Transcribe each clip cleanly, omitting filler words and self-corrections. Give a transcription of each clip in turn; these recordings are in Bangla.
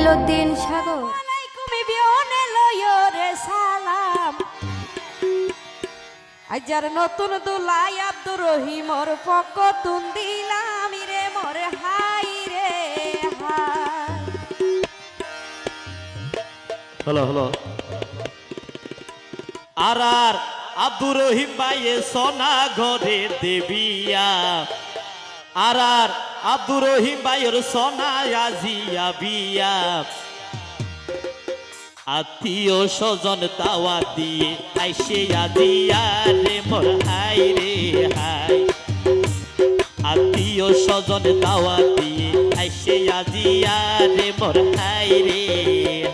মইনুদ্দিন সাগর। সালাম আজার নতুন দুলাই আব্দুর রহিমর পক্ষ তুন দিলাম রে মোর হাই রে হাই। হলো হলো আর আর আব্দুর রহিম ভাইয়ে সোনা ঘরে দেবিয়া আর আর আব্দুর রহিম ভাইয়ের সোনা আজিয়া বিয়া আত্মীয় স্বজন দাওয়া দিয়ে আইসে আজিয়া রে মোর হাই রে হাই আত্মীয় স্বজন দাওয়া দিয়ে আইসে আজিয়া রে মোর হাই রে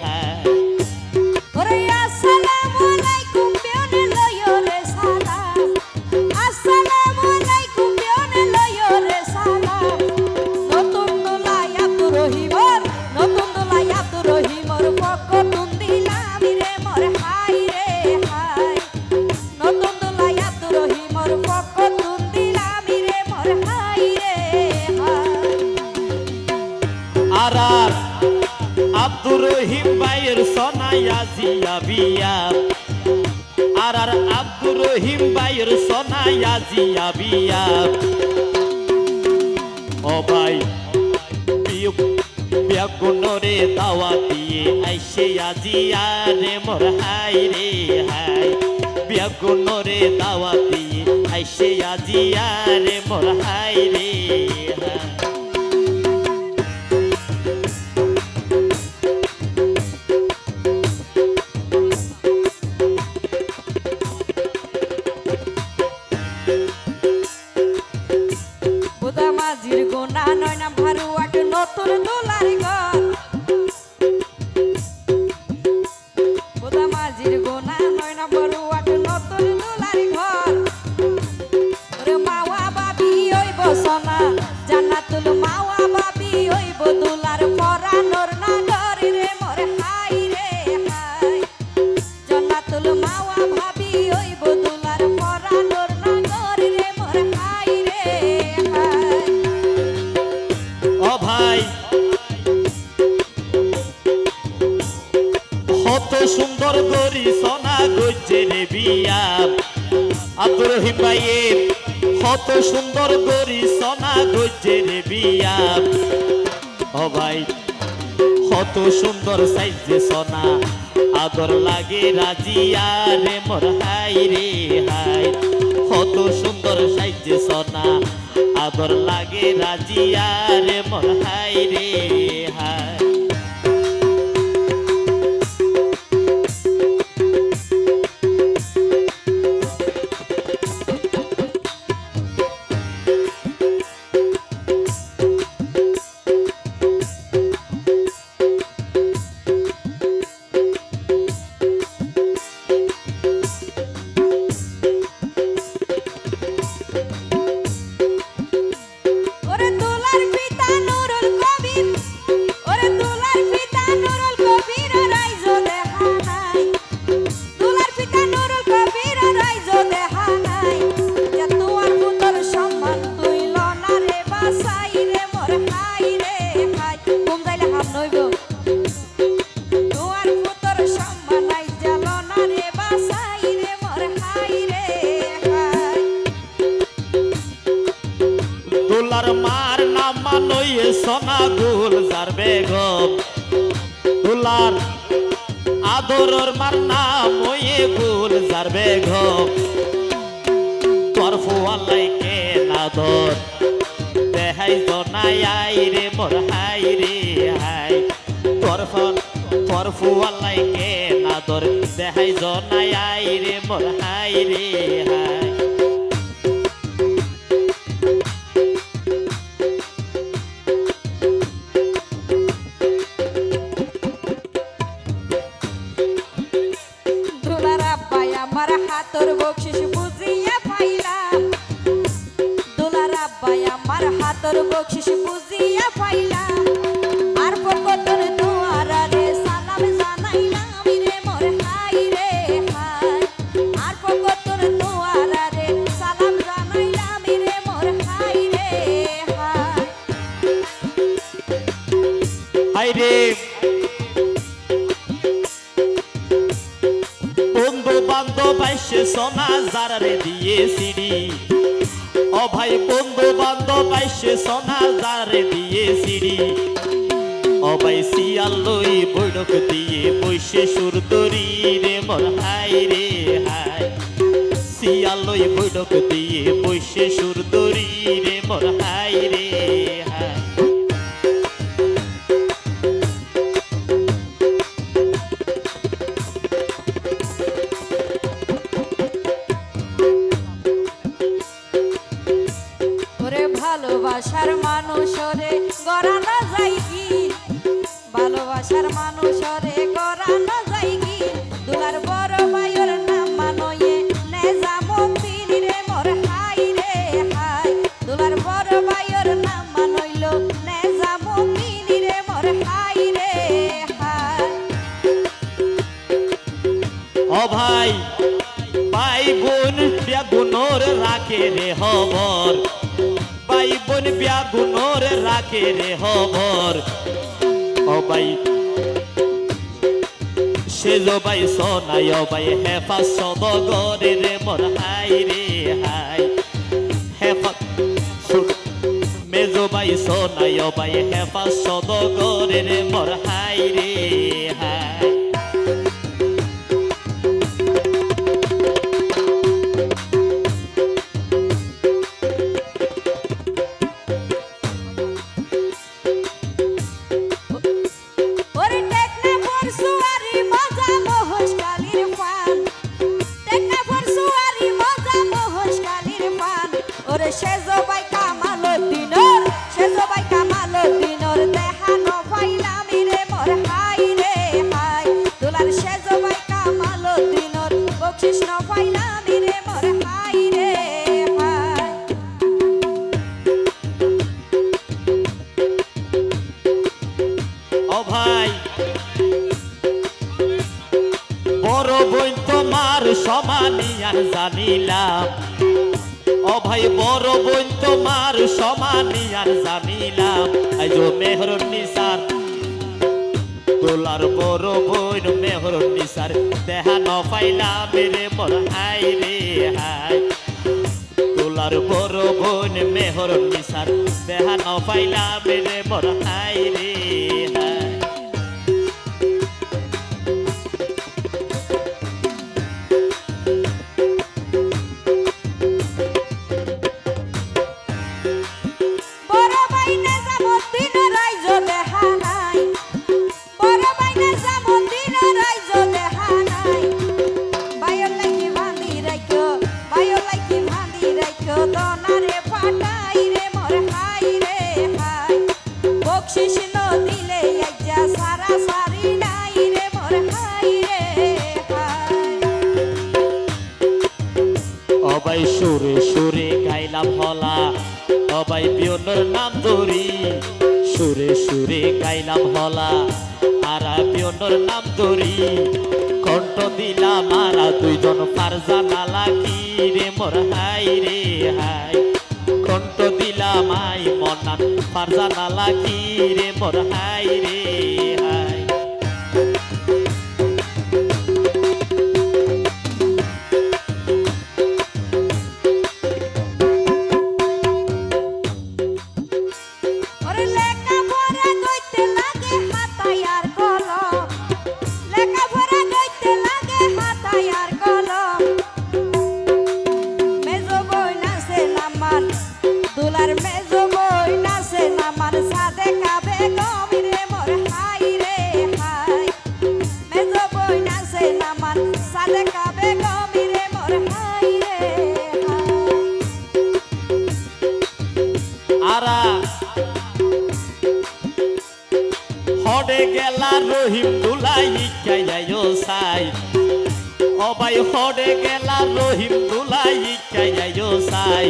হাই। ওরে আসসালামু আলাইকুম বিয়নে লয়ো রে সালাম আসসালামু আলাইকুম বিয়নে লয়ো রে সালাম। নতুন দুলাই আব্দুর রহিমর নতুন দুলাই আব্দুর রহিমর পক্ষ তুন দিলাম রে মোর হাই রে হাই। নতুন দুলাই আব্দুর রহিমর পক্ষ তুন দিলাম রে মোর হাই রে হাই। আর আর আব্দুর রহিম ভাইয়ের সোনাই আজিয়া বিয়া আর আর আব্দুর রহিম ভাইয়ের সোনাই আজিয়া বিয়া ও ভাই বিয়া গুণরে দাওয়া দিয়ে আইসে আজিয়া রে মোর হাই রে হাই বিয়া গুণরে দাওয়া দিয়ে আইসে আজিয়া রে মোর হাই রে হাই। মাঝির গোনা নয় না ভারুয়াট নতুন দোলার ঘর বোদা মাঝির গোনা নয় না ভারুয়াট নতুন দোলার ঘর। ওরে মাওয়া বাবি হইব সোনা জান্নাতুল মাওয়া বাবি হইব দোলার পরানোর নাগর রে মোর হাই রে হাই। জান্নাতুল মাওয়া ভাবি হইব দোলার পরানোর নাগর রে মোর হাই রে হাই। ও ভাই কত সুন্দর গরি সোনা গজ্জে রে বিয়া আব্দুর রহিম ভাইয়ের কত সুন্দর গরি সোনা গজ্জে রে বিয়া ও ভাই কত সুন্দর সাইজে সোনা আদর লাগে রাজিয়া রে মোর হাই রে হাই কত সুন্দর সাইজে সোনা আদর লাগে রাজিয়া রে মোর হাই রে হাই। ওরে দুলার পিতা নুরুল কবির ওরে দুলার পিতা নুরুল কবির রাইজো দেখা নাই দুলার পিতা নুরুল কবির রাইজো দেখা নাই যে তোর পুতর সম্মান তুইল না রে বাসাই রে মোর হাই রে হাই। ঘুম যাইলে হাম নইব তোর পুতর সম্মান নাই জাল না রে বাসাই রে মোর হাই রে হাই। দুলার মার নাম মানইয়ে সোনা গুলজার বেগম দুলার আদরর মার নাম ওয়ে গুলজার বেগম তোর ফুয়ালাই কে নাদর দেহাই জনাই আই রে মোর হাই রে হাই তোর ফুয়ালাই কে নাদর দেহাই জনাই আই রে মোর হাই রে হাই। আমার হাতর বকশিস বুঝিয়া পাইলাম দোলার আব্বাই আমার হাতর বকশিস বুঝিয়া পাইলাম আর পকতর দুয়ারা রে সালাম জানাইলাম রে মোর হাই রে হাই। আর পকতর দুয়ারা রে সালাম জানাইলাম রে মোর হাই রে হাই। হাই রে দিয়ে সিঁড়ি ও ভাই বন্ধু বান্ধব আইসে সোনা যারে দিয়ে সিঁড়ি ও ভাই সিয়াল লই বৈঠক দিয়ে বৈশে সুর দরি রে মোর হাই রে হাই সিয়াল লই বৈঠক দিয়ে বৈশে সুর দরি রে মোর হাই রে হাই ভালোবাসার মানুষরে গড়ানো যায় কি ভালোবাসার মানুষরে গড়ানো যায় কি দুলার বড় ভাইয়ের নাম মানয়ে নেজামুদ্দিন রে মোর হাই রে হাই দুলার বড় ভাইয়ের নাম মানইল নেজামুদ্দিন রে মোর হাই রে হাই ও ভাই ভাই বোন বেগুনোর রাখে রে হবর ভাই বোন বেগুনোর রাখে রে হবর ও ভাই সেজো ভাই সোনাই ও ভাই হেফা সদগরে রে মোর হাই রে হাই হেফা মেজো ভাই সোনাই ও ভাই হেফা সদগরে রে মোর হাই রে হাই সেজো ভাই কামালউদ্দিনর সেজো ভাই কামালউদ্দিনর দেহানো পাইলামি রে মোর হাই রে হাই দুলার সেজো ভাই কামালউদ্দিনর বকশিস ন পাইলামি রে মোর হাই রে হাই ও ভাই বড় বোন তোমার সমানি আর জানিলাম ও ভাই বড় বোন তোমার সমানি আর জানিলাম আজ মেহরুন নিসার তোলার বড় বোন মেহরুন নিসার দেহা ন পাইলাম রে মোর হাই রে হাই তোলার বড় বোন মেহরুন নিসার দেহা ন পাইলাম রে মোর হাই রে হাই সবাই সুরে সুরে গাইলাম হলা সবাই পিয়নের নাম ধরি সুরে সুরে গাইলাম হলা আরা পিয়নের নাম ধরি কণ্ঠ দিলাম আরা দুইজন ফারজানা লাগি রে মোর হাই রে হাই কণ্ঠ দিলাম আই মনান ফারজানা লাগি রে মোর হাই রে হাই হডে গেলা রহিম দুলাই কাইয়ায়ো সাই ও ভাই হডে গেলা রহিম দুলাই কাইয়ায়ো সাই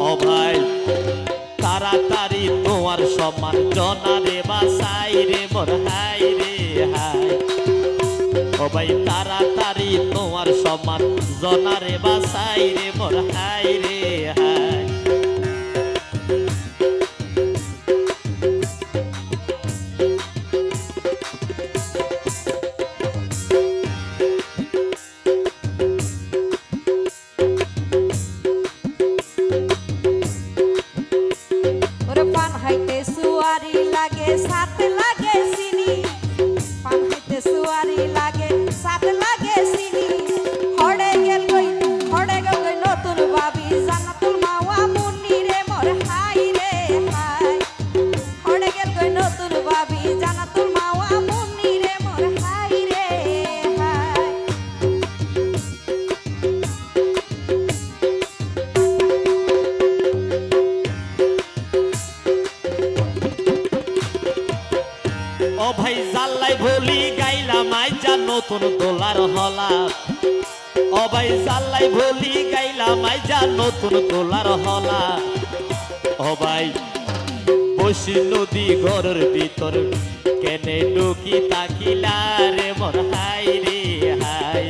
ও ভাই তাড়াতাড়ি তোমার সমান জনা রে বাসাই রে মোর হাই রে হাই ও ভাই তাড়াতাড়ি তোমার সমান জনা রে বাসাই রে মোর হাই রে হাই সুয়ারি লাগে সাথে লাগে চিনি পান খাইতে সুয়ারি লাগে সাথে লাগে চিনি হড়ে গেল কই নতুন ভাবি জান্নাতুল মাওয়া মুন্নি রে মোর হাই রে হাই হড়ে গেল কই নতুন ভাবি জান্নাতুল মাওয়া মুন্নি রে মোর হাই রে হাই ও ভাই জাল্লাই ভুলি গাইলাম আইজা নতুন দোলার হলা ও ভাই জাল্লাই ভুলি গাইলাম আইজা নতুন দোলার হলা ও ভাই বসি নদী ঘরের ভিতর কেনে ডুকি তাকিলা রে মোর হাই রে হাই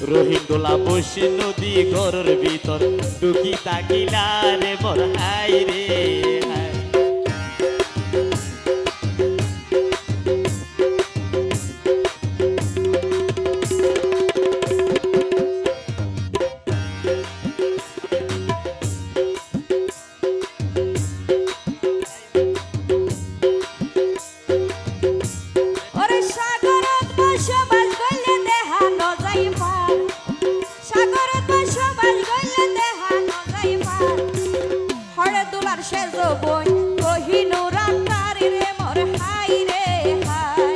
রহিম দোলা বসি নদী ঘরের ভিতর ডুকি তাকিলা রে মোর হাই রে হাই ওরে সাগরত বসবাস কইলে দেহানো যাইবার সাগরত বসবাস কইলে দেহানো যাইবার হড়ে দুলার সেজ বই কহিনুর আন্তারি রে মোর হাই রে হাই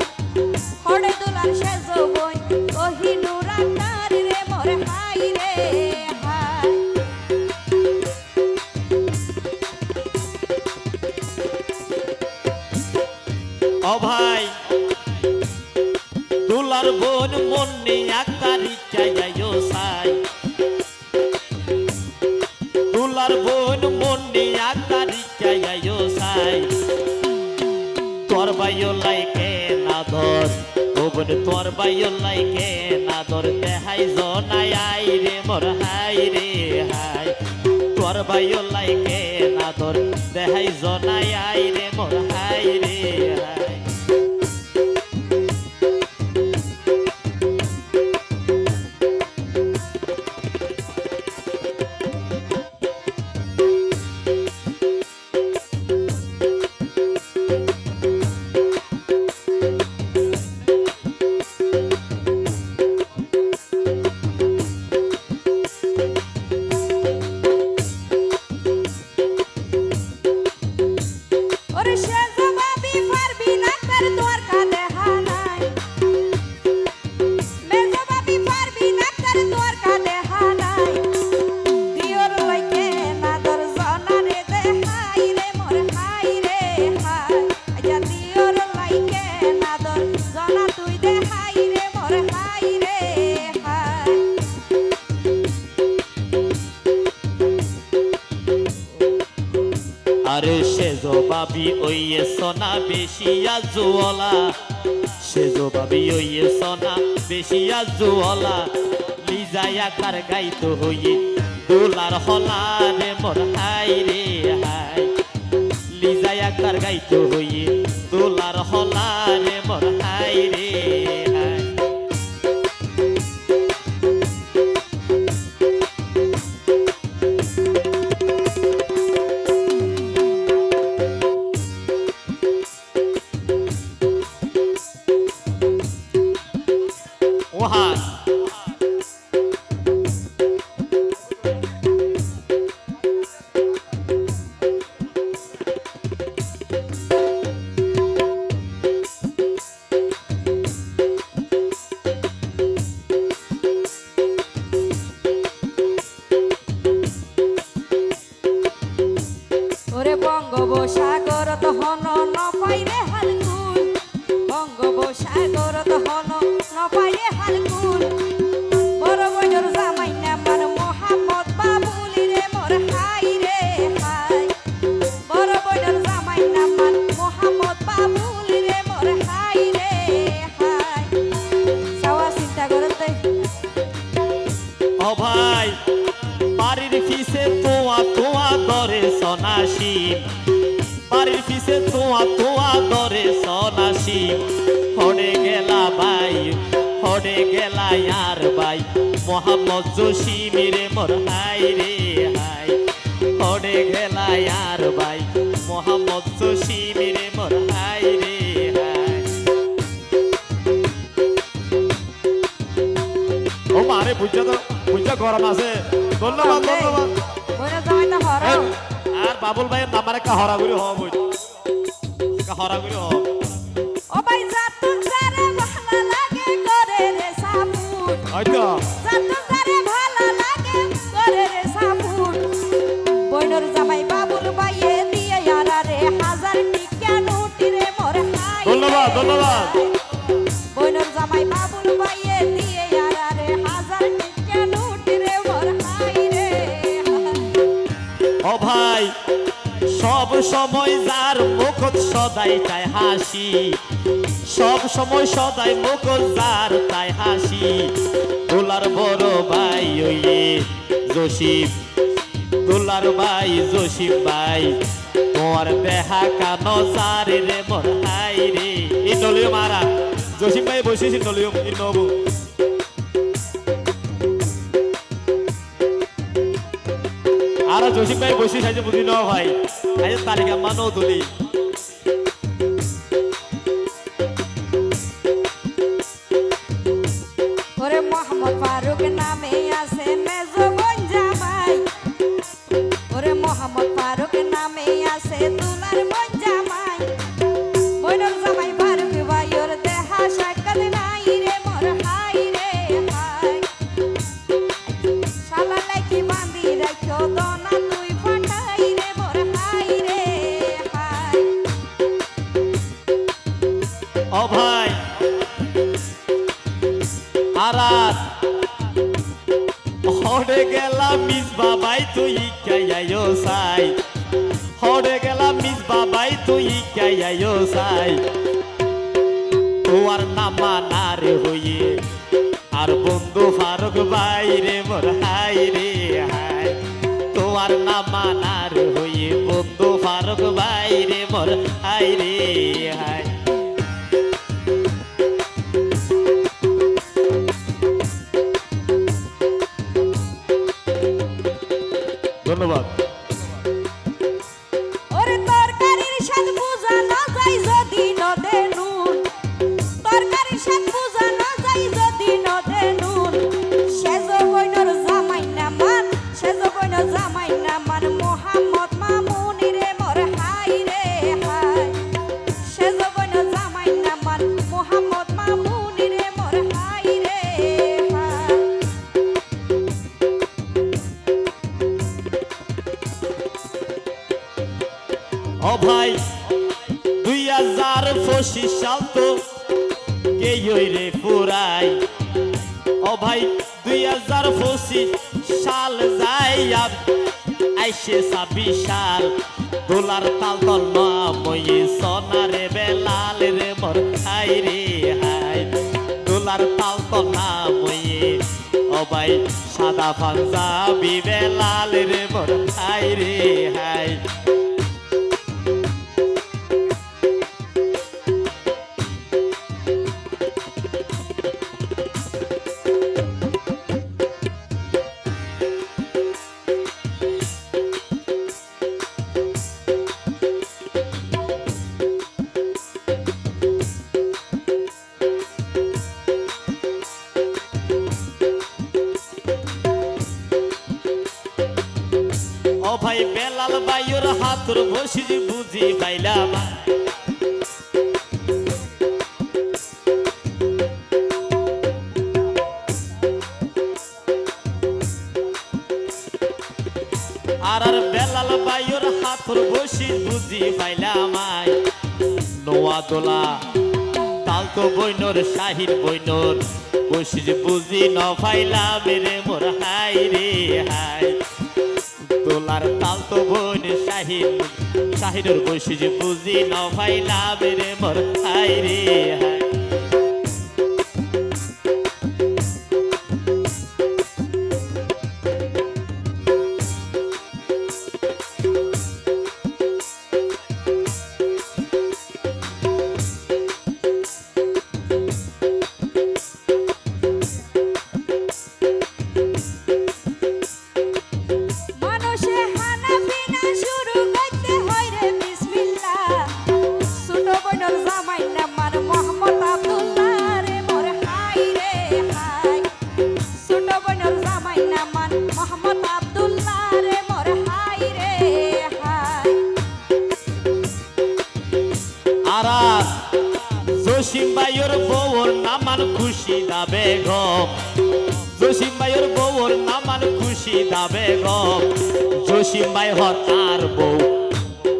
হড়ে দুলার সেজ বই কহিনুর আন্তারি রে মোর হাই রে হাই ও ভাই দুলার বোন মন্নি আকারি চাইও সাই দুলার বোন মন্নি আকারি চাইও সাই তোর বাইও লাইকে না ধর ও বোন তোর বাইও লাইকে না ধর দেহাই জনাই আই রে মোর হাই রে হাই তোর বাইও লাইকে না ধর দেহাই জনাই আই রে মোর হাই রে হাই ওরে সেজ ভাবি পারবি না তার দরকা দেহা নাই মেজ ভাবি পারবি না তার দরকা দেহা নাই দিওর লাইকে না দর জনা রে দেহাই রে মোর হাই রে হাই আজা দিওর লাইকে না দর জনা তুই দেহাই রে মোর হাই রে হাই আরে সেজো বাবি ওইয়ে সোনা বেশি আজওয়ালা সেজো বাবি ওইয়ে সোনা বেশি আজওয়ালা লিজায়া কার গাইতো হইয়ে দোলার হলা রে মোর হাই রে হাই লিজায়া কার গাইতো হইয়ে দোলার হলা রে মোর হাই রে হাই ওহা ওরে বঙ্গোপসাগরত হন ন পাইরে হালকুল বঙ্গোপসাগরত হন ন পাইরে হালকুল বড় বড় জামাই নামান মোহাম্মদ বাবুলি রে মোর হাই রে হাই বড় বড় জামাই নামান মোহাম্মদ বাবুলি রে মোর হাই রে হাই সাওয়া চিন্তা করতে ও ভাই বাড়ির ফিসে তোয়া তোয়া দরে সনাসিম বাড়ির ফিসে তোয়া তোয়া দরে সনাসিম হড়ে গেলা ভাই হড়ে গেলা ইয়ার ভাই মোহাম্মদ জসিম রে মোর হাই রে হাই হড়ে গেলা ইয়ার ভাই মোহাম্মদ জসিম রে গরম আছে ধন্যবাদ ধন্যবাদ বোনের জামাইটা হর এই, আর বাবুল ভাইয়ের নাম্বার একটা হরাগুড়ি হওয়া বই হরাগুড়ি হওয়া ও ভাই জাতুন যারে ভালো লাগে করে রে সাপুন হয়তো জাতুন যারে ভালো লাগে করে রে সাপুন বোনের জামাই বাবুল ভাইয়ে দিয়ে ইয়ারা রে 1000 টিকা নোটি রে মোর হাই ধন্যবাদ ধন্যবাদ বোনের জামাই বাবুল ভাইয়ে দিয়ে ইয়ারা রে 1000 টিকা নোটি রে মোর হাই রে ও ভাই সব সময় যার মুখত সদাই তাই হাসি সব সময় সদাই মুখত যার তাই হাসি দোলার বড় ভাই ওইয়ে জসিম দোলার ভাই জসিম ভাই তোমার দেহা কানো যার রে মোর হাই রে এই নলিও মারা জসিম ভাই বসেছি নলিও এই নবু আর জসিম ভাই বসে সাইজে বুঝি ন ভাই আজ তালিকা মানো তুলি ওরে মোহাম্মদ ফারুক নামে আছে মেজো বোন জামাই ওরে মোহাম্মদ ফারুক নামে আছে দুলার বোন জামাই বোনের জামাই ফারুক ভাই ওর দেহা সাক্ষাৎ নাই রে মোর হাই রে হাই শালা লাইকি বাঁধি রাখো দনা তুই ফাটাই রে মোর হাই রে হাই ও ভাই আরাত হড়ে গেলাম মিস বাবাই তুই কাইয়ায়ো সাই হড়ে গেলাম মিস বাবাই তুই কাইয়ায়ো সাই তোর নামা না রে হইয়ে আর বন্ধু ফারুক ভাই রে মোর হাই রে হাই তোর নামা না রে হইয়ে বন্ধু ফারুক ভাই রে মোর হাই রে হাই ধন্যবাদ ওরে তরকারির স্বাদ বুঝানো যায় যদি নদে নুন তরকারির স্বাদ বুঝানো যায় যদি নদে নুন সেজ বইনর জামাই না মান সেজ বইনর জামাই না মান মোহাম্মদ মামুনি রে মোর হাই রে হাই সেজ বইনর জামাই না মান মোহাম্মদ মামুনি রে মোর হাই রে হাই ও ভাই 2025 সাল তো কে রে পুরাই ও ভাই 2025 সাল যাই আইসে 26 সাল দোলার তাল তল নয় সোনারে বেলাল রে মোর হাই রে হাই দোলার তাল তল নয় ও ভাই সাদা পাঞ্জাবি বেলাল রে মোর হাই রে হাই ও ভাই বেলাল ভাইয়ের হাতর বসি বুঝি পাইলাম আর বেলাল ভাইয়ের হাতর বসি বুঝি পাইলাম নোয়া দোলা তাল তো বইনর শাহির বইনর বসি বুঝি ন পাইলাম রে মোর হাই রে হাই দোলার তাল তো বোন শাহিরের বসে যে বুঝি ন পাইলাম রে মোর হাই রে হাই মানুষে হানাফিনা শুরু করতে হয় রে বিসমিল্লাহ ছোট বোনের জামাই না মান মোহাম্মদ জসিম ভাইয়ের বউর নামান খুশিদা বেগম জসিম ভাইয়ের বউর নামান খুশিদা বেগম জসিম ভাই হর আর বউ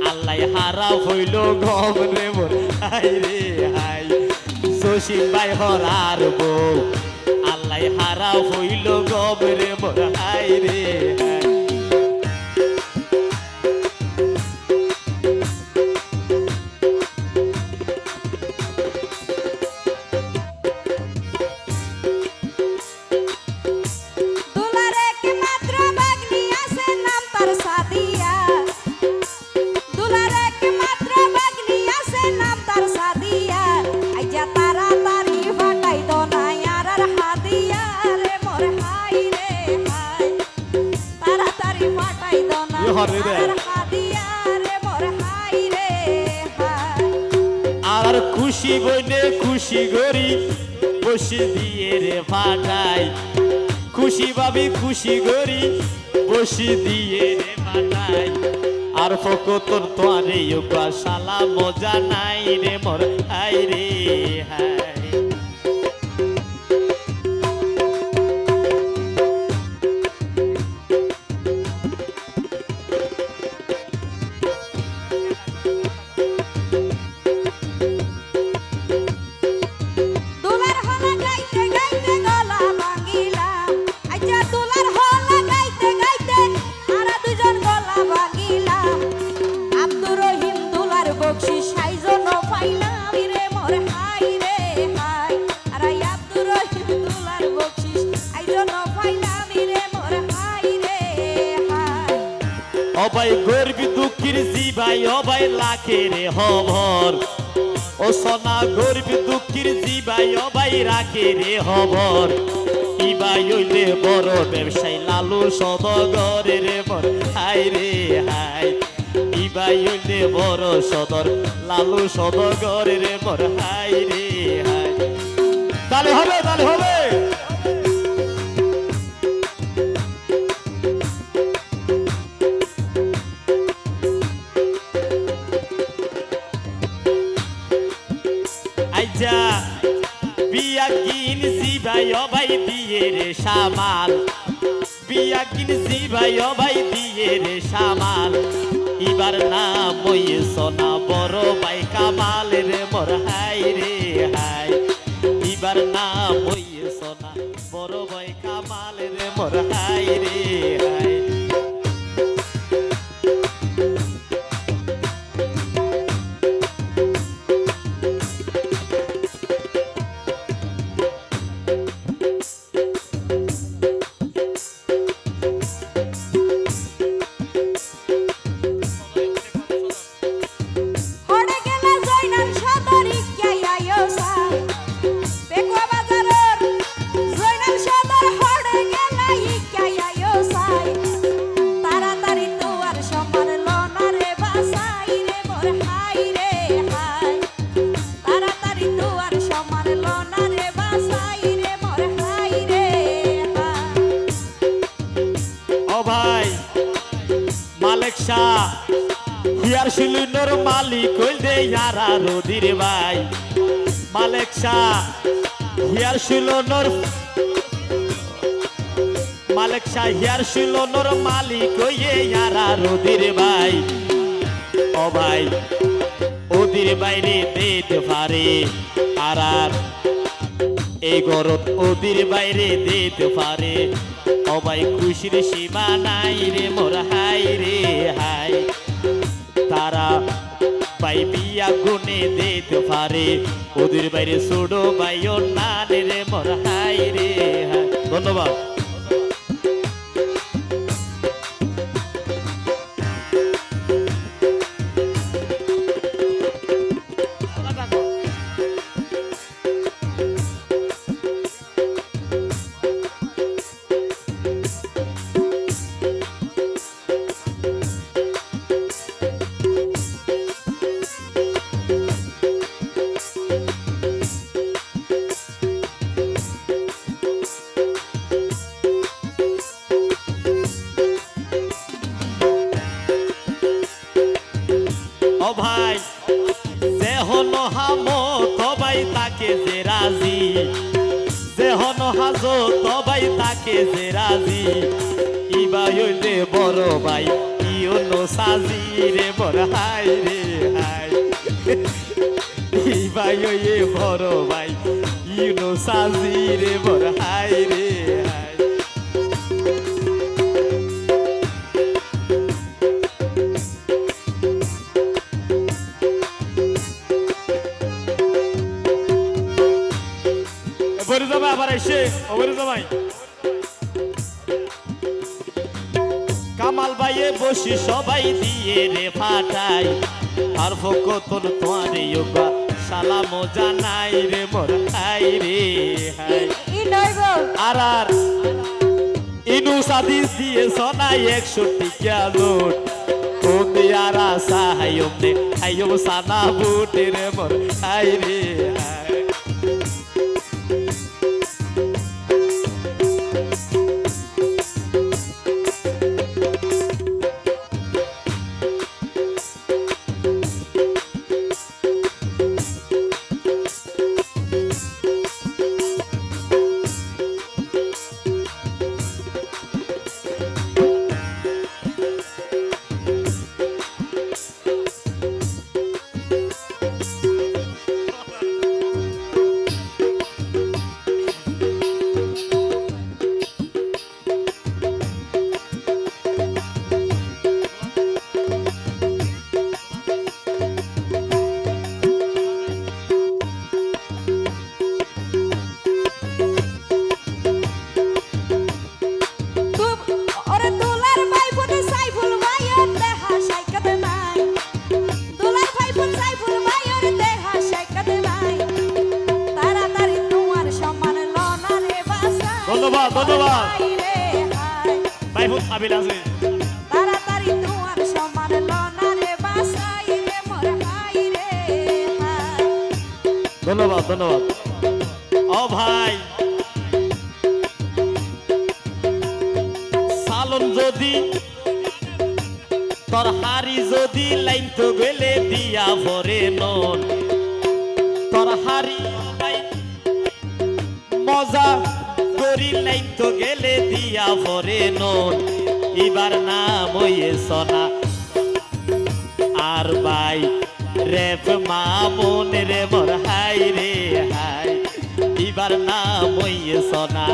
আল্লাহ হারা হইল গম রে মোর হাই রে হাই জসিম ভাই হর আর বউ আল্লাহ হারা হইল গম রে মোর হাই রে হাই দুলার একমাত্র ভাগ্নি আছে নাম তার সাদিয়া দুলার একমাত্র ভাগ্নি আছে নাম তার সাদিয়া আইজা তাড়াতাড়ি ফাটাই দোনাই আর হাদিয়া রে মোর হাই রে হাই তাড়াতাড়ি ফাটাই দোনাই আর হাদিয়া রে মোর হাই রে হাই আর খুশি বইনে খুশি গরি বসে দিয়ে রে ফাটাই খুশি ভাবি খুশি গরি বসে দিয়ে রে ফাটাই আর ফকতর তোয়ারে ইউবা শালা মজা নাই রে মোর হাই রে হাই দুলার হলা গাইতে গাইতে গলা ভাঙিলাম আচ্ছা দুলার হলা গাইতে গাইতে আরা দুজন গলা ভাঙিলাম আব্দুর রহিম দুলার বকশিস সাইজন পাইলাম রে মোর হাই রে হাই আর আব্দুর রহিম দুলার বকশিস আইজন পাইলাম রে মোর হাই রে হাই অবাই গর্বি দুঃখীর জিবাই অবাই লাখের হবর ও সোনা গর্বি দুঃখীর জিবাই অবাই রাখে রে হবর ইবাই হইলে বড় ব্যবসায়ী লালু সদগরে রে মোর হাই রে হাই ইবাই হইলে বড় সদর লালু সদগরে রে মোর হাই রে হাই তাহলে হবে তাহলে হবে আইজা বিয়া কিন জিবাই অবাই দিয়ে রে সামাল বিয়া কিন জিবাই অবাই দিয়ে রে সামাল এবার নাম ওই সোনা বড় ভাই কামাল রে মোর হাই রে হাই এবার নাম ওই সোনা বড় ভাই কামাল রে মোর হাই রে হাই হড়ে গেলা জয়নাল সদরি কেয়াইও সা বেকুয়া বাজারের জয়নাল সদর হড়ে গেলা কেয়াইও সাই তাড়াতাড়ি তোয়ার সমান লনা রে বাসাই রে মোর হাই রে হাই তাড়াতাড়ি তোয়ার সমান লনা রে বাসাই রে মোর হাই রে হাই ও ভাই মালিক শাহ হিয়ার শিলুনোর মালিক হইল দে ইয়ারা রোদির ভাই মালিক শাহ হিয়ার শিলুনোর মালিক শাহ হিয়ার শিলুনোর মালিক হইয়ে ইয়ারা রোদির ভাই ও ভাই ওদির বাইরে দিতে পারে আর এই গরত ওদির বাইরে দিতে পারে ও ভাই খুশির সীমা নাই রে মোর হাই রে হাই তারা ভাই বিয়া গুনে দিতে পারে ওদের বাইরে ছোড়ো ভাইও নানে রে মোর হাই রে হাই ধন্যবাদ ও ভাই দেহ নহাম তবাই সবাই তাকে যে রাজি, যে হন হাজো সবাই তাকে যে রাজি। ইবা হইলে বড় ভাই ইউনো সাজি রে মোর হাই রে হাই। ইবা হইলে বড় ভাই ইউনো সাজি রে মোর হাই রে হাই। বড় জামাই আবার এসে বড় জামাই কামাল ভাইয়ে বসি সবাই দিয়ে রে ফাটাই। আর ফকতন তোয়ারে যোগা সালাম জানাই রে মোর হাই রে হাই। আর আর ইনু সাদিস দিয়ে সোনাই 100 টিকা নোট। ও দিয়ারা সাহায়ম নে হাইম সানা বুটে রে মোর হাই রে হাই। ধন্যবাদ ধন্যবাদ ভাই বহুত আবিল আছে। তাড়াতাড়ি তোমার সমান লনা রে বাসাই রে মোর হাই রে হাই। ধন্যবাদ ধন্যবাদ। ও ভাই সালন যদি তোর হারি যদি লাইন তো গেলে দিয়া ভরে নন। তোর হারি মজা করি লাইন তো গেলে দিয়া ভরে নন। এবার নাম হইয়ে সোনা আর ভাই রেপ মামুন রে মোর হাই রে হাই। এবার নাম হইয়ে সোনা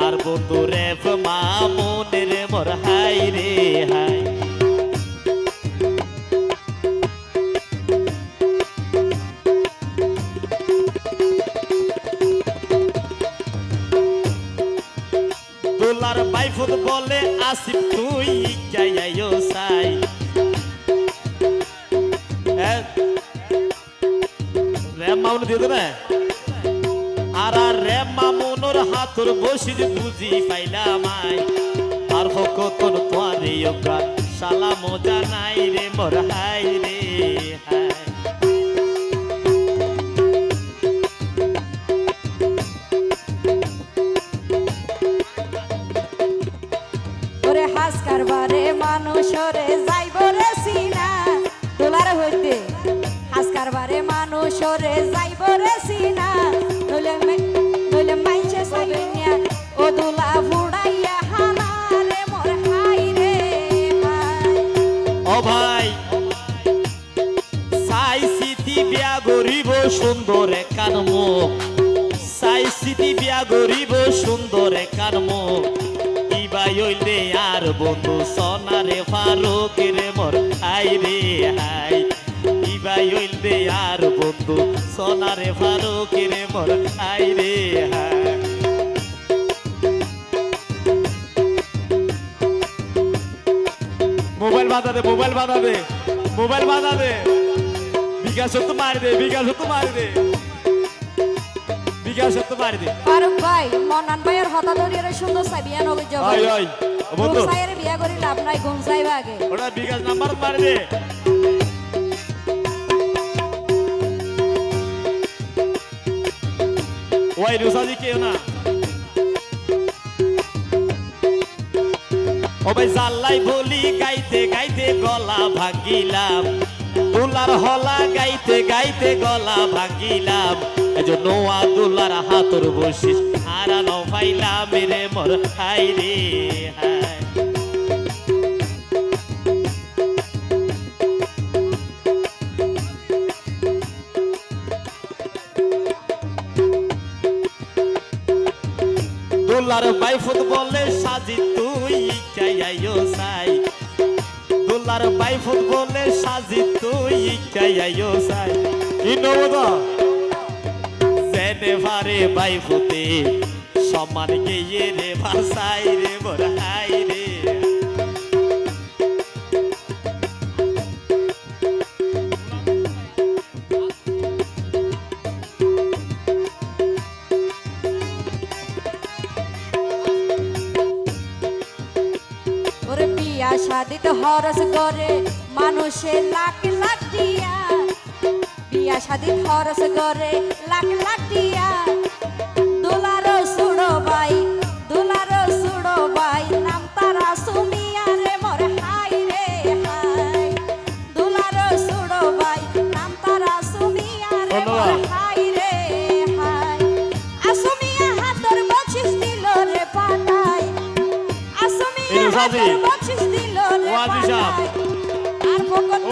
আর বন্ধু রেপ মামুন রে মোর হাই রে হাই। দোলার বাই ফুটবলে আসিফ তুই যাইও সাই। রেম মামুন দিয়ে দেবে। আর রেম মামুনোর হাতর বসি বুঝি পাইলাম আই। আর ফকতন তোয়ারে যোগা সালাম জানাই রে মোর হাই রে হাই। হাস কারবারে মানুষরে যাইব রে সিনা। দোলার হইতে হাস কারবারে মানুষরে যাইব রে সিনা। নইলে মাইছে সাইনিয়া ও দোলা ফুড়াইয়া হানা রে মোর হাই রে হাই। ও ভাই সাই সিটি বিয়া গরিব সুন্দর কান মুখ। সাই সিটি বিয়া গরিব সুন্দর কান মুখ। ইবাই হইলে আর বন্ধু সোনারে ফারুক রে মোর হাই রে হাই। ইবাই হইলে আর বন্ধু সোনারে ফারুক রে মোর হাই রে হাই। মোবাইল বাধা দে মোবাইল বাধা দে মোবাইল বাধা দে। বিকাশ তো মারি দে বিকাশ তো মারি দে বিকাশ তো মারি দে। ফারুক ভাই মনান ভাইয়ের হতা ধরিয়ে সুন্দর সাবিয়া নগে যাব। আই আই বন্ধু গুনসাইয়ের বিয়া করি লাভ নাই গুনসাইবা আগে। ওটা বিকাশ নাম্বার মারি দে। ওই রুসাজি কেউ না। ও ভাই জাল্লাই বলি গাইতে গাইতে গলা ভাঙিলাম। দুলার হলা গাইতে গাইতে গলা ভাঙিলাম এজন্য দুলার হাতর বসিস হারানো পাইলাম রে মোর হাই রে হাই দুলার বাই ফুটবলে সাজি তুই চাইয়াইও সাই দুলার বাই ফুটবলে সাজি তুই চাইয়াইও সাই ইনোদা সেনে ভারে বাই ফুতে সম্মান গিয়ে রে ভাষাই রে মোর হাই রে ওরে বিয়া শাদিতে হরস করে মানুষে লাখ লাখ টিয়া বিয়া শাদিত হরস করে লাখ লাখ টিয়া দুলারো সুড়ো বাই নাম তারা সুমিয়া রে মোর হাই রে হাই দুলারো সুড়ো বাই নাম তারা সুমিয়া রে মোর হাই রে হাই আসুমিয়া হাতর বচিস দিল রে পাটাই আসুমিয়া হাতর বচিস দিল রে পাটাই আর ফকত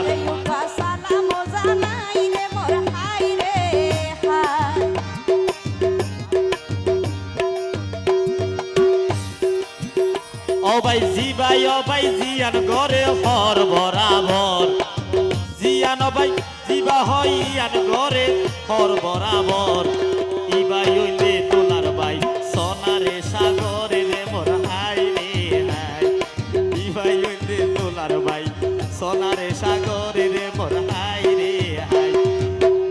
রে ইউকা সালাম জানাই রে মোর হাই রে হাই ও ভাই জিয়ান ঘরে হর বরাবর জিয়ান ভাই জিবা হইয়ান ঘরে হর বরাবর ইবাই হইলে তোলার ভাই সোনারে সাগরে রে মোর হাই রে হাই ইবাই হইলে তোলার ভাই সোনারে সাগরে রে মোর হাই রে হাই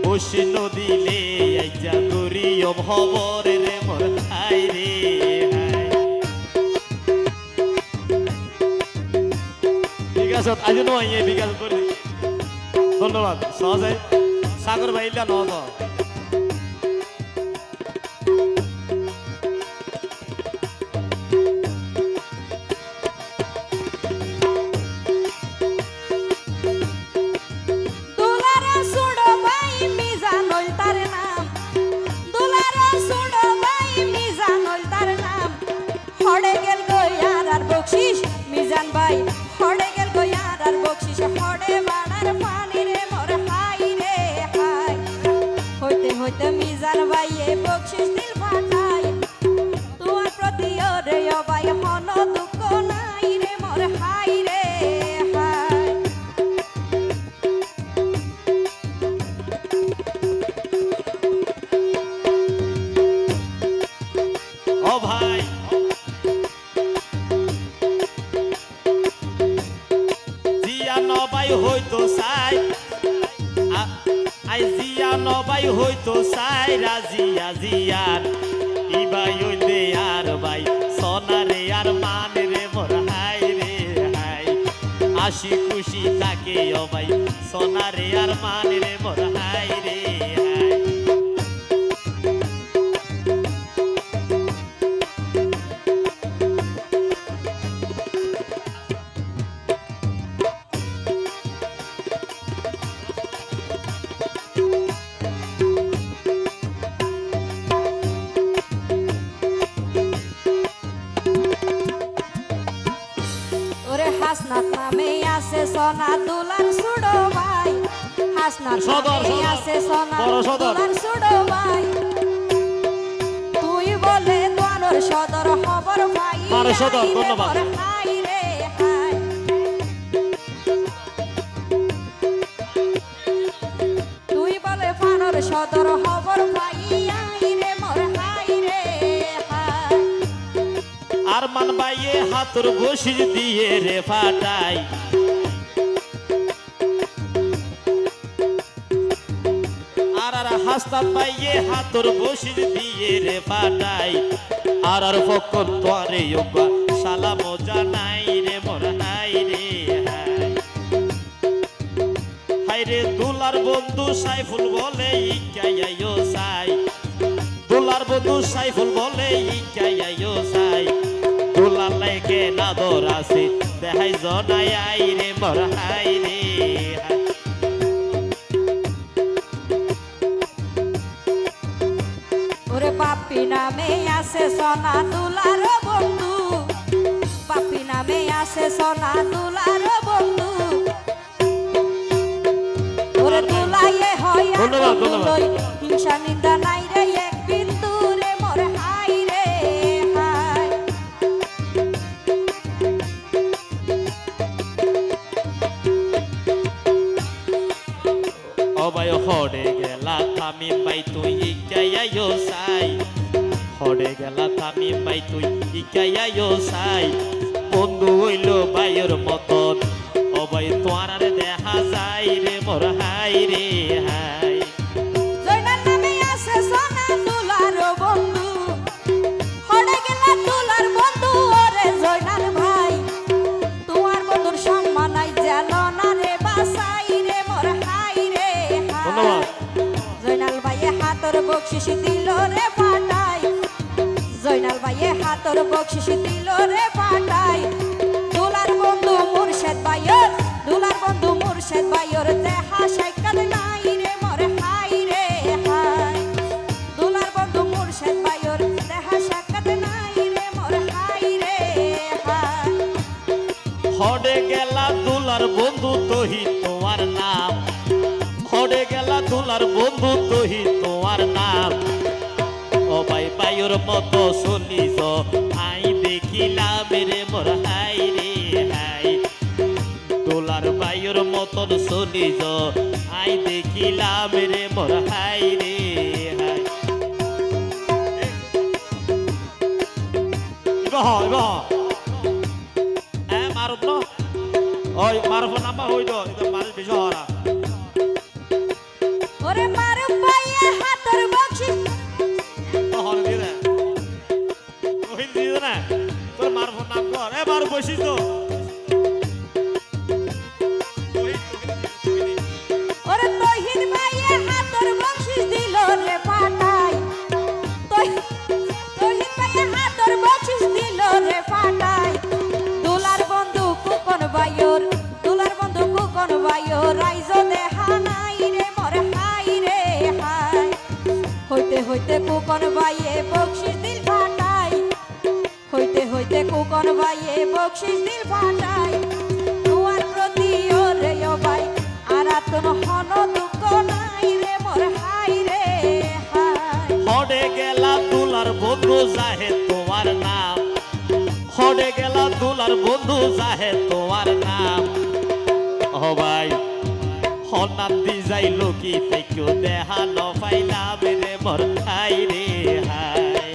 বসে নদীলে আইজা করিও ভবরে রে মোর হাই রে হাই বিকাশত আজ নয় বিকাশ করে ধন্যবাদ সহজে সাগর ভাইলা নদ দুলারো সুড়ো বাই মিজানুল তার নাম দুলারো সুড়ো বাই মিজানুল তার নাম হড়ে গেল গয়ার আর বকশিস মিজান ভাই হড়ে গেল গয়ার আর বকশিস হড়ে বাড়ার পানি রে মোর হাই রে হাই হইতে হইতে মিজান ভাই এ বকশিস দিল ফাটাই তোমার প্রতি ওরে ও ভাই মন দুঃখ নাই রে মোর হাই রে হাই ও ভাই জিয়া নবাই হইতো সাই আই জিয়া নবাই হইতো সাই রাজিয়া জিয়ান ইবাই হইলে আর ভাই সোনারে আর মানে রে মোর হাই রে হাই হাসি খুশি থাকে ও ভাই সোনারে আর মানে রে মোর হাই রে হাই ওরে হাসনাত নামে আছে সোনা দুলার সুড়ো ভাই হাসনাত সদর, নামে সদর, আছে সোনা বড় সদর। দুলার সুড়ো ভাই তুই বলে তোর সদর খবর ভাই বড় সদর, আই রে ধন্যবাদ। মোর হাই রে হাই তুই বলে ফানোর সদর খবর ভাই আই রে মোর হাই রে হাই আর মান বাইয়ে হাতর বসির দিয়ে রে ফাটাই আর হাস্তাত বাইয়ে হাতর বসির দিয়ে রে ফাটাই আর ফকর তোরে যোগা সালাম জানাই রে মোর হাই রে হাই হাই রে দুলার বন্ধু সাইফুল বলে ইকাইও সাই দুলার বন্ধু সাইফুল বলে ইকাইও সাই দুলার লাগে নাদর আছে দেখাই জনাই আই রে মোর হাই রে হাই নামে আছে সোনা দুলার বন্ধু, বাপি নামে আছে সোনা দুলার বন্ধু। ওরে দুলাইয়ে হয় আর বন্ধুই, হিংসা নিন্দা নাই রে এক বিন্দু রে মোর হাই রে হাই। অবাই হড়ে গেলা থামি পাই তুই ইকাইয়ায়ো সাই, হড়ে গেলা থামি পাই তুই ইকাইয়ায়ো সাই। বন্ধু হইল বাইয়ের মতন, অবাই তোয়ার আর দেখা যায় রে মোর হাই রে হাই। জয়নাল নামে আছে সোনা দুলার বন্ধু, হড়ে গেলা দুলার বন্ধু। ওরে জয়নাল ভাই তোমার বন্ধুর সম্মান নাই যেন না রে বাসাই রে মোর হাই রে হাই। জয়নাল ভাইয়ে হাতর বকশিস দিল রে পাটাই, জয়নাল ভাইয়ে হাতর বকশিস দিল রে পাটাই। দুলার বন্ধু মুর্শেদ ভাইয়ের, দুলার বন্ধু মুর্শেদ ভাইয়ের দেখা সাক্ষাৎ নাই রে মোর হাই রে হাই। দুলার বন্ধু মুর্শেদ ভাইয়ের দেখা সাক্ষাৎ নাই রে মোর হাই রে হাই। হড়ে গেলা দুলার বন্ধু তোহি তোমার নাম, হড়ে গেলা দুলার বন্ধু তোহি তোমার নাম। অবাই বাইয়ের মতো চলিস আই দেখিলাম রে মোর হাই রে হাই। দুলার বাইয়ের মতন চলিস আই দেখিলাম রে মোর হাই রে হাই। মারব ন ওই মারব নামা হইল মারিস বেশি হরা। ওরে মারুফ ভাইয়ে হাতর বকশিস হরে দিয়ে দে ওই দিয়ে না তোর মারব নাম কর এ মারব বসিস তো। ওরে তহিদ ভাইয়ে হাতর বকশিস দিল রে পাটাই, তহিদ ভাইয়ে হাতর বকশিস দিল রে পাটাই। দুলার বন্ধু কুকন ভাইয়ের, দুলার বন্ধু কুকন ভাইয়ের রাইজ দেখা নাই রে মোর হাই রে হাই। হইতে হইতে কুকন ভাইয়ে বকশিস দিল পাটাই, হইতে হইতে কুকন ভাইয়ে বকশিস দিল পাটাই। তোমার প্রতি ওরে ও ভাই আর তোর হন দুঃখ নাই রে মোর হাই রে হাই। হড়ে গেলা দুলার বন্ধু জাহে তোমার নাম, হড়ে গেলা দুলার বন্ধু জাহে তোমার নাম। ও ভাই হনাম দি যাইল কি থেকে দেখা ন পাইলাম রে মোর হাই রে হাই।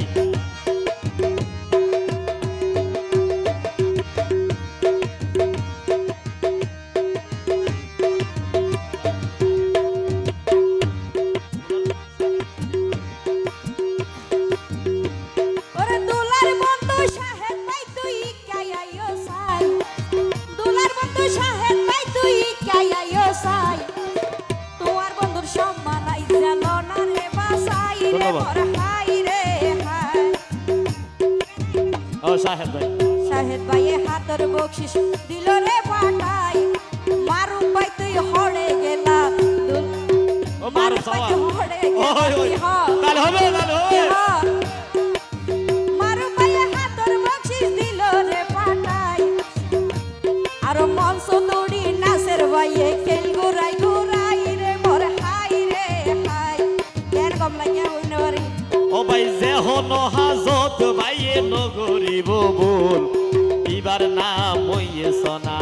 ওরে দুলার বন্ধু শাহেদ ভাই তুই কাইয়াইও সাই, দুলার বন্ধু শাহেদ ভাই তুই কাইয়াইও সাই। তোমার বন্ধুর সম্মান আই যেন না রে বাসাই রে মোর হাই রে হাই। ও সাহেব ভাই শাহেদ ভাইয়ে হাতর বকশিস দিল রে পাটাই। মারুফ ভাই তুই হড়ে গেলা ও মারুফ ভাই সাওয়া তুই হড়ে ওই ওই গেলা কাল হবে কাল হবে। মারুফ ভাইয়ে হাতর বকশিস দিল রে পাটাই। আর মঞ্চ দৌড়ি নাচের ভাইয়ে খেল ঘুরাই ঘুরাই রে মোর হাই রে হাই। কেন কম লাগিয়া হইন বাড়ি ও ভাই যে হন হাজত ভাইয়ে নগরিব বল ইবার নাম ওইয়ে সোনা,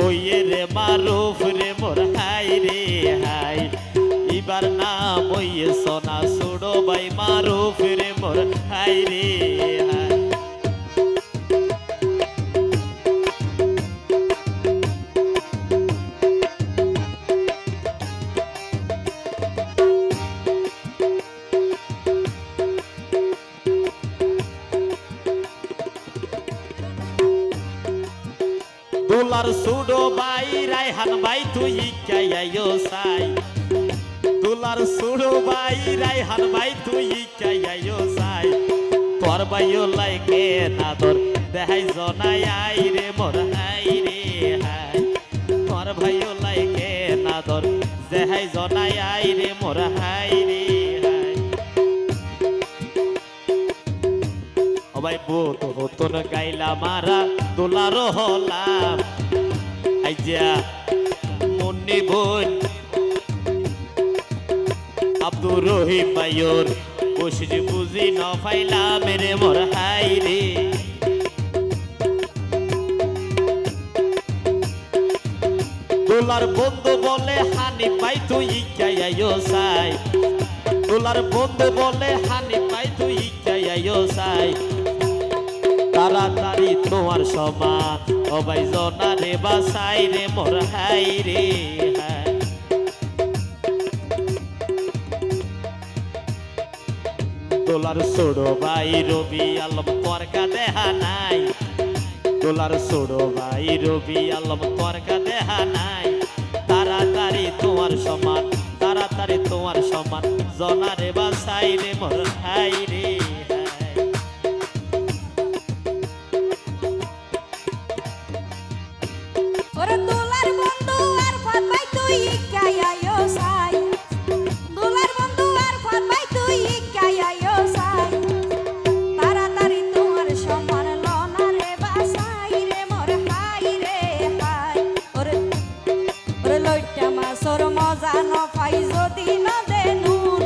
ওইয়ে রে মারুফ রে মোর হাই রে হাই। ইবার নাম ওইয়ে সোনা সুড়ো ভাই মারুফ রে মোর হাই রে হাই। দুলার সুডো ভাই রাইহান ভাই তুই কাইয়াইও সাই, দুলার সুডো ভাই রাইহান ভাই তুই কাইয়াইও সাই। তোর ভাইও লাইকে নাদর দেখাই জনাই আই রে মোর হাই রে হাই। তোর ভাইও লাইকে নাদর দেখাই জনাই আই রে মোর হাই রে হাই। ভাই বোধ হতন গাইলা মারা দোলার হলাম আইজা মন্নি বোন আব্দুর রহিম ভাইয়র বসে বুঝি ন পাইলাম রে মোর হাই রে দোলার বন্ধু বলে হানি পাই তুই ইকাইও সাই দোলার বন্ধু বলে হানি পাই তুই ইকাইও সাই তাড়াতাড়ি তোমার সমান অবাই জনা রে বাসাই রে মোর হাই রে হাই দোলার ছোড়ো ভাই রবি আলম তরকা দেহা নাই দোলার ছোড়ো ভাই রবি আলম তরকা দেহা নাই তাড়াতাড়ি তোমার সমান তাড়াতাড়ি তোমার সমান জনা রে বাসাই রে মোর হাই রে হাই ওরে দোলার বন্ধু আর ফাত ভাই তুই ইকাইও সাই দোলার বন্ধু আর ফাত ভাই তুই ইকাইও সাই তাড়াতাড়ি তোমার সমান লনা রে বাসাই রে মোর হাই রে হাই ওরে ওরে লইটা মাছর মজা ন পাই যদি ন দে নুন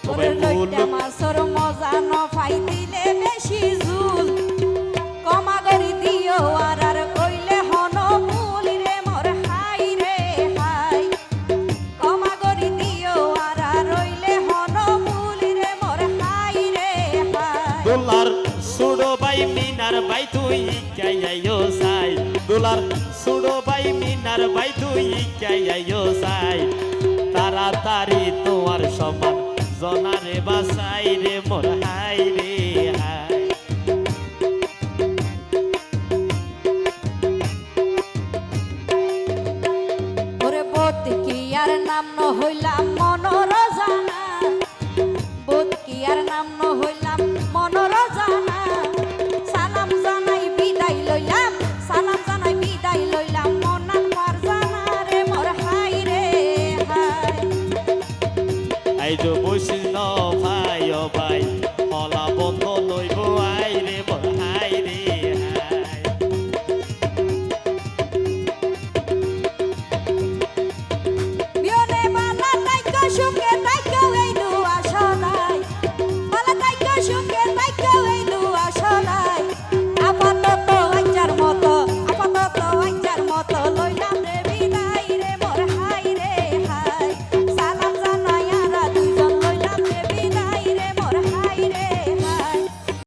ওরে লইটা মাছর মজা ন পাই দিলে বেশি জুল কমা গরি দিও আর আর কইলে হন মূল রে মোর হাই রে হাই কমা গরি দিও আর আর রইলে হন মূল রে মোর হাই রে হাই দোলার ছোড়ো ভাই মিনার ভাই তুই ইকাইও সাই দোলার ছোড়ো ভাই মিনার ভাই তুই ইকাইও সাই তাড়াতাড়ি তোমার সমান জনা রে বাসাই রে মোর হাই রে হাই ওরে বোধ কি আর নাম ন হইলাম মনোরজানা বোধ কি আর নাম ন হইলাম মনোরজানা সালাম জানাই বিদায় লইলাম সালাম জানাই বিদায় লইলাম মনান ফারজানা রে মোর হাই রে হাই আইজো বসে